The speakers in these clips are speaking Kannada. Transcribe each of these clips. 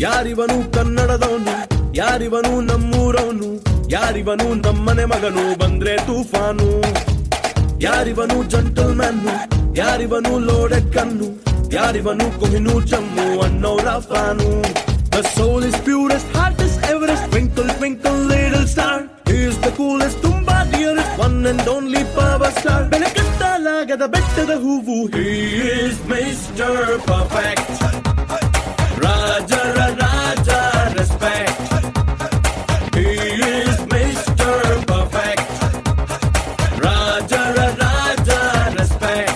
ಯಾರಿವನು ಕನ್ನಡದವನು, ಯಾರಿವನು ನಮ್ಮೂರವನು, ಯಾರಿವನು ನಮ್ಮನೆ ಮಗನು ಬಂದ್ರೆ ತೂಫಾನು. ಯಾರಿವನು ಜಂಟಲ್ಮ್ಯಾನು, ಯಾರಿವನು ಲೋಡೆಡ್ ಕಣ್ಣು, ಯಾರಿವನು ಕೊಹಿನೂರ್ ಜಮ್ಮು ಅನ್ನೋರ fan. The soul is purest, heart is Everest, twinkle twinkle little star. He is the coolest, ತುಂಬಾ dearest, one and only power star. ಬೆಳಕತ್ತಲಾಗದ ಬೆಟ್ಟದ ಹೂವು, he is Mr. Perfect. ರಾಜರ ರಾಜ respect. He is Mr. Perfect. ರಾಜರ ರಾಜ respect.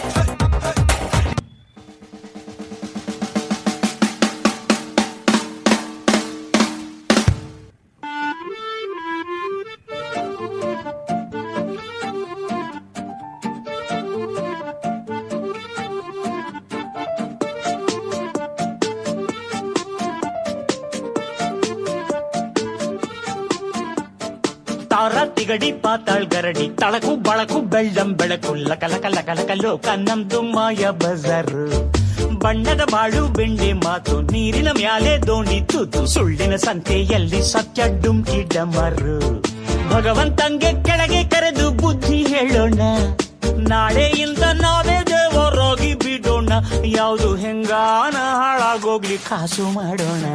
ತಾರ ತಿಗಡಿ ಪಾತಾಳ್ ಗರಡಿ ತಳಕು ಬಳಕು ಬೆಳ್ಳಂ ಬೆಳಕು ಲಕಲಕ ಲಕಲಕ ಲೋಕ ನಮ್ದು ಮಾಯ ಬಜಾರು. ಬಣ್ಣದ ಬಾಳು ಬೆಂಡೆ ಮಾತು ನೀರಿನ ಮ್ಯಾಲೆ ದೋಣಿ ತೂತು ಸುಳ್ಳಿನ ಸಂತೆಯಲ್ಲಿ ಸತ್ಯ ಡುಮ್ಕಿ ಡಮರು. ಭಗವಂತಂಗೆ ಕೆಳಗೆ ಕರೆದು ಬುದ್ಧಿ ಹೇಳೋಣ, ನಾಳೆಯಿಂದ ನಾವೇ ದೇವರಾಗಿ ಬಿಡೋಣ. ಯಾವುದು ಹೆಂಗಾನ ಹಾಳಾಗೋಗ್ಲಿ ಕಾಸು ಮಾಡೋಣ.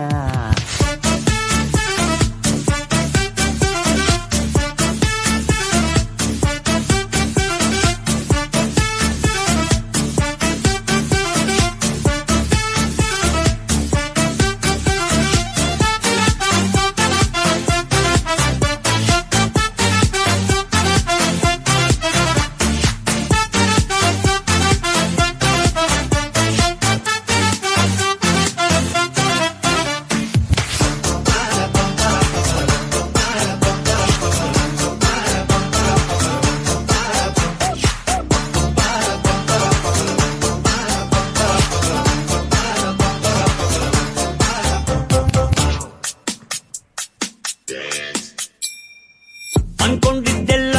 ಅನ್ಕೊಂಡಿದ್ದೆಲ್ಲ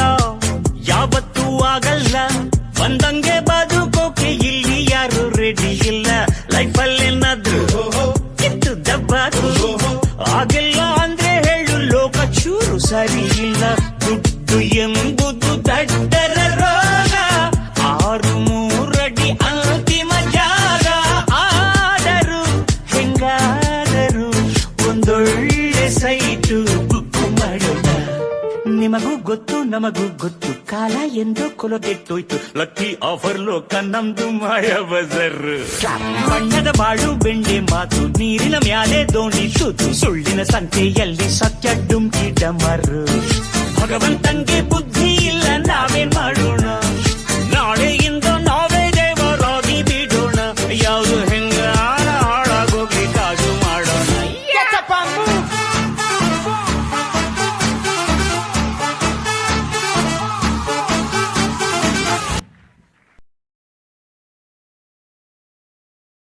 ಯಾವತ್ತೂ ಆಗಲ್ಲ, ಬಂದಂಗೆ ಬದುಕೋಕೆ ಇಲ್ಲಿ ಯಾರು ರೆಡಿ ಇಲ್ಲ. ಲೈಫಲ್ಲಿ ಏನಾದ್ರು ಕಿತ್ತು ದಬ್ಬಾದ್ರು ಆಗಿಲ್ಲ ಅಂದ್ರೆ ಹೇಳು, ಲೋಕ ಚೂರು ಸರಿ ಇಲ್ಲ. ದುಡ್ಡು ಎಂಬುದು ದಡ್ಡರ ರೋಗ, 6 ಅಡಿ ಅಂತಿಮ ಜಾಗ. ಆದರೂ ಹೆಂಗಾದರೂ ಒಂದೊಳ್ಳೆ ಸೈಟು ಬುಕ್ ಮಾಡೋಣ. ನಿಮಗೂ ಗೊತ್ತು ನಮಗೂ ಗೊತ್ತು, ಕಾಲ ಎಂದು ಕೊಲಗೆಟ್ಟೋಯ್ತು. ಲಕ್ಕಿ ಆಫರ್ ಲೋಕ ನಮ್ದು ಮಾಯ ಬಜಾರ್. ಬಣ್ಣದ ಬಾಳು ಬೆಂಡೆ ಮಾತು ನೀರಿನ ಮ್ಯಾಲೆ ದೋಣಿ ತೂತು ಸುಳ್ಳಿನ ಸಂತೆಯಲ್ಲಿ ಸತ್ಯ ಡುಮ್ಕಿ ಡಮರು. ಭಗವಂತಂಗೆ ಬುದ್ಧಿ ಇಲ್ಲ, ನಾವೇನ್ ಮಾಡೋಣ.